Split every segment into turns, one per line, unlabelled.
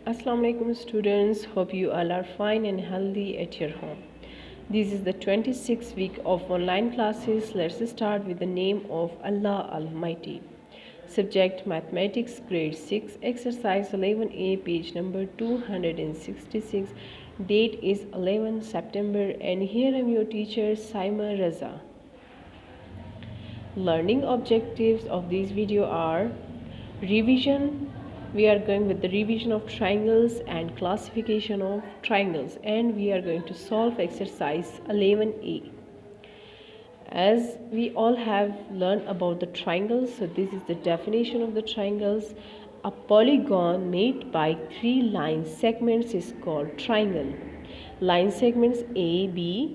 Assalamu alaikum students, hope you all are fine and healthy at your home. This is the 26th week of online classes. Let's start with the name of Allah Almighty. Subject Mathematics grade 6 exercise 11a page number 266. Date is 11 September and here I am your teacher Saima Raza. Learning objectives of this video are revision. We are going with the revision of triangles and classification of triangles, and we are going to solve exercise 11a. As we all have learned about the triangles, so this is the definition of the triangles. A polygon made by three line segments is called triangle. Line segments AC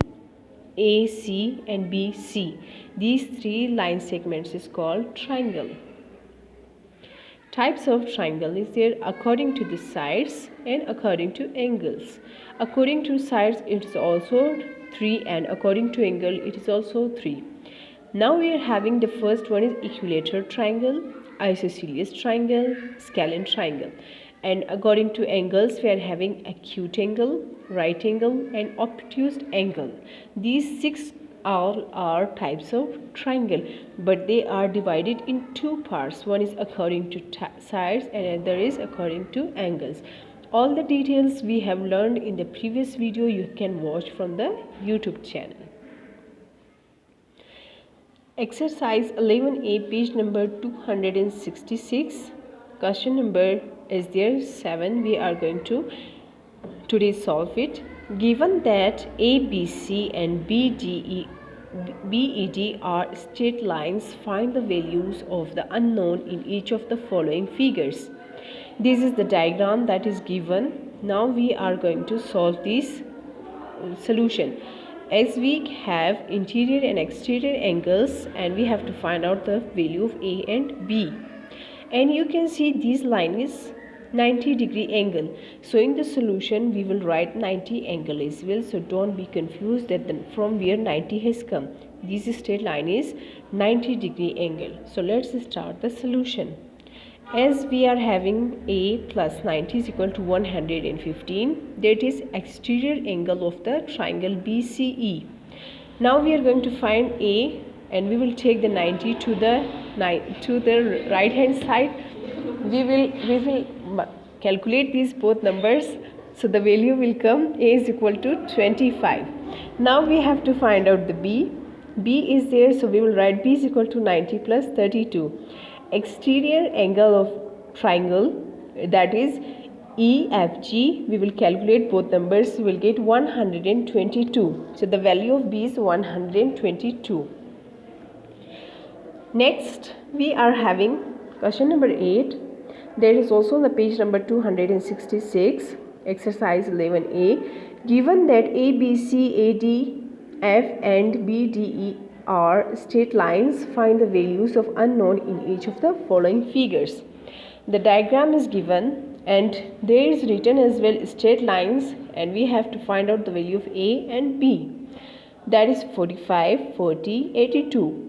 and BC. These three line segments is called triangle. Types of triangle is there according to the sides and according to angles. According to sides it is also 3 and according to angle it is also 3. Now we are having the first one is equilateral triangle, isosceles triangle, scalene triangle. And according to angles we are having acute angle, right angle and obtuse angle. These 6 all are types of triangle, but they are divided in two parts. One is according to sides and another is according to angles. All the details we have learned in the previous video you can watch from the YouTube channel. Exercise 11a page number 266. Question number is there 7. We are going to today solve it. Given that ABC and BED are straight lines, find the values of the unknown in each of the following figures. This is the diagram that is given. Now we are going to solve this solution. As we have interior and exterior angles and we have to find out the value of A and B. And you can see this line is 90-degree angle. So in the solution we will write 90 angle as well. So don't be confused that from where 90 has come. This straight line is 90-degree angle. So let's start the solution. As we are having A plus 90 is equal to 115. That is exterior angle of the triangle BCE. Now we are going to find A and we will take the 90 to the right hand side. We will calculate these both numbers. So the value will come A is equal to 25. Now we have to find out the B. B is there, so we will write B is equal to 90 plus 32. Exterior angle of triangle, that is EFG, we will calculate both numbers. We will get 122. So the value of B is 122. Next we are having question number 8. That is also on the page number 266, exercise 11a. Given that ABC, ADF and BDE are straight lines, find the values of unknown in each of the following figures. The diagram is given and there is written as well straight lines and we have to find out the value of A and B. That is 45, 40, 82.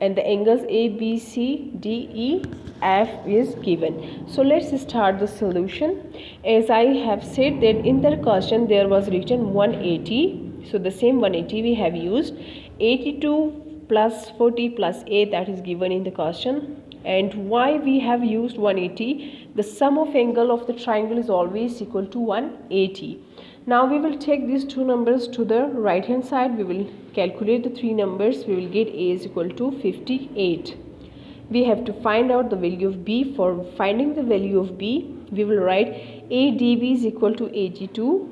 And the angles A, B, C, D, E, F is given. So let's start the solution. As I have said that in the question there was written 180. So the same 180 we have used. 82 plus 40 plus A, that is given in the question. And why we have used 180? The sum of angle of the triangle is always equal to 180. Now we will take these two numbers to the right hand side. We will calculate the three numbers. We will get A is equal to 58. We have to find out the value of B. For finding the value of B, we will write ADB is equal to 82.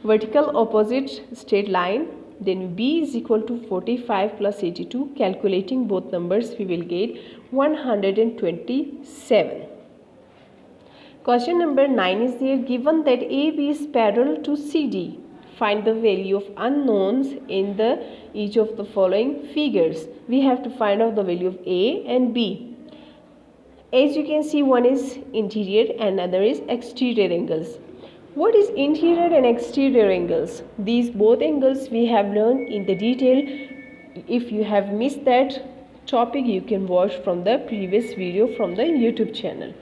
Vertical opposite straight line. Then B is equal to 45 plus 82. Calculating both numbers, we will get 127. Question number 9 is there. Given that AB is parallel to CD, find the value of unknowns in each of the following figures. We have to find out the value of A and B. As you can see, one is interior and another is exterior angles. What is interior and exterior angles? These both angles we have learned in the detail. If you have missed that topic, you can watch from the previous video from the YouTube channel.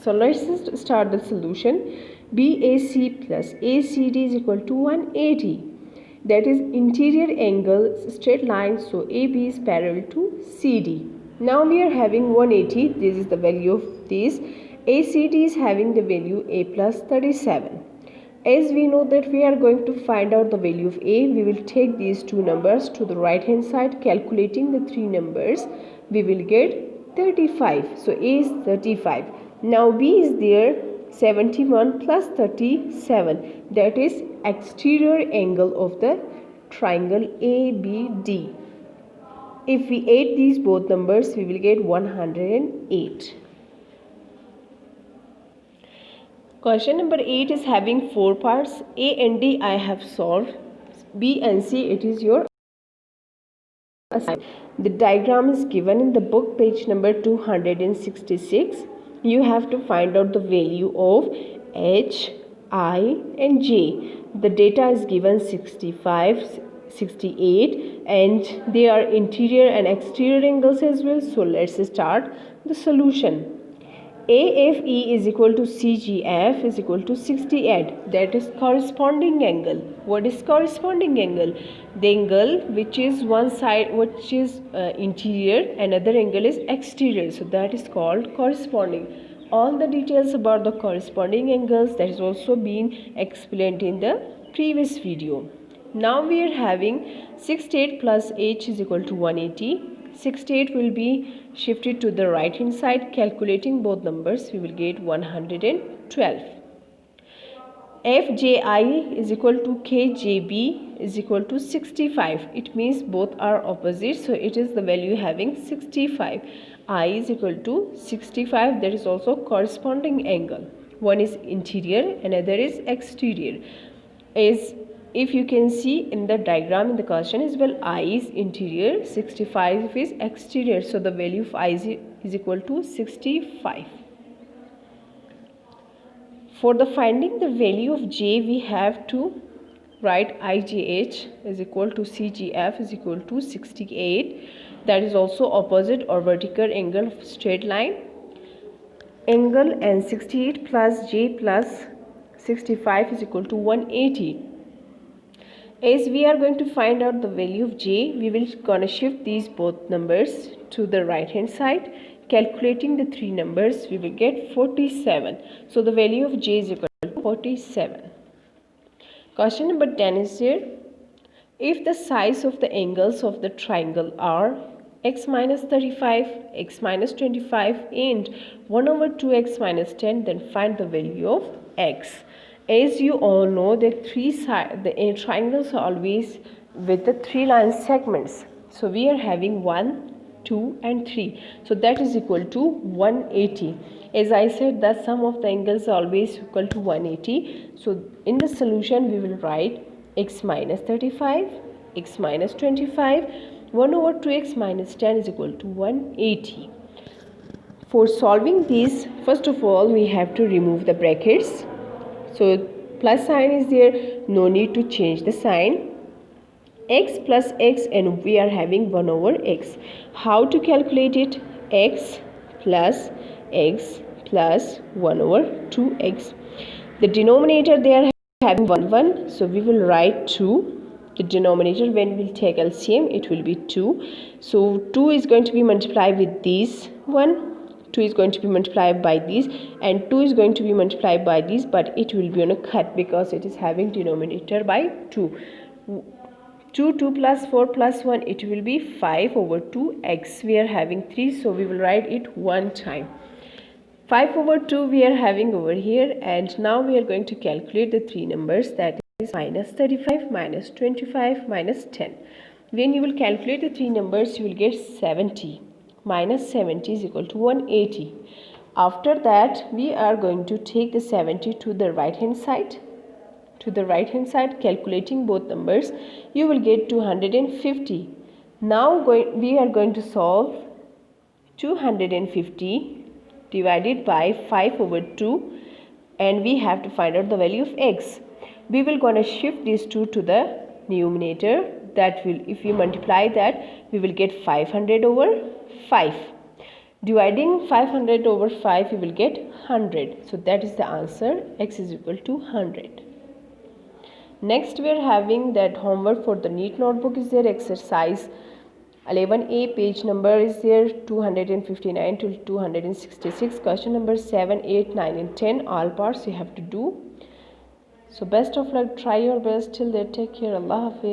So let's start the solution. BAC plus ACD is equal to 180. That is interior angle straight line. So AB is parallel to CD. Now we are having 180. This is the value of this. ACD is having the value A plus 37. As we know that we are going to find out the value of A, we will take these two numbers to the right hand side. Calculating the three numbers, we will get 35. So A is 35. Now B is there, 71 plus 37. That is exterior angle of the triangle ABD. If we add these both numbers, we will get 108. Question number 8 is having 4 parts. A and D I have solved. B and C, it is your assignment. The diagram is given in the book, page number 266. You have to find out the value of H, I and J. The data is given 65, 68 and they are interior and exterior angles as well. So let's start the solution. AFE is equal to CGF is equal to 68. That is corresponding angle. What is corresponding angle? The angle which is one side which is interior, another angle is exterior. So that is called corresponding. All the details about the corresponding angles that is also been explained in the previous video. Now we are having 68 plus H is equal to 180. 68 will be shifted to the right hand side. Calculating both numbers, we will get 112. FJI is equal to KJB is equal to 65. It means both are opposite, so it is the value having 65. I is equal to 65. That is also corresponding angle. One is interior, another is exterior. If you can see in the diagram in the question as well, I is interior, 65 is exterior. So the value of I is equal to 65. For the finding the value of J, we have to write IJH is equal to CGF is equal to 68. That is also opposite or vertical angle of straight line. Angle and 68 plus J plus 65 is equal to 180. As we are going to find out the value of J, we will gonna shift these both numbers to the right hand side. Calculating the three numbers, we will get 47. So the value of J is equal to 47. Question number 10 is here. If the size of the angles of the triangle are x minus 35, x minus 25 and 1 over 2x minus 10, then find the value of x. As you all know, the triangles are always with the 3 line segments. So we are having 1, 2 and 3. So that is equal to 180. As I said, the sum of the angles are always equal to 180. So in the solution, we will write x minus 35, x minus 25, 1 over 2x minus 10 is equal to 180. For solving this, first of all, we have to remove the brackets. So plus sign is there, no need to change the sign. X plus x and we are having 1 over x. How to calculate it? X plus 1 over 2x. The denominator they are having 1. So we will write 2. The denominator, when we will take LCM, it will be 2. So 2 is going to be multiplied with this one. 2 is going to be multiplied by this and 2 is going to be multiplied by this, but it will be on a cut because it is having denominator by 2. 2 plus 4 plus 1, it will be 5 over 2x. We are having 3, so we will write it one time. 5 over 2 we are having over here, and now we are going to calculate the three numbers, that is minus 35, minus 25, minus 10. When you will calculate the three numbers, you will get 70. Minus 70 is equal to 180. After that, we are going to take the 70 to the right hand side. Calculating both numbers, you will get 250. Now we are going to solve 250 divided by 5 over 2, and we have to find out the value of x. We will gonna shift these 2 to the numerator. That will, if we multiply that, we will get 500 over 5. Dividing 500 over 5, you will get 100. So that is the answer. X is equal to 100. Next, we are having that homework for the NEET notebook is there. Exercise 11A, page number is there 259 to 266. Question number 7, 8, 9 and 10. All parts you have to do. So best of luck. Try your best. Till then, take care. Allah Hafiz.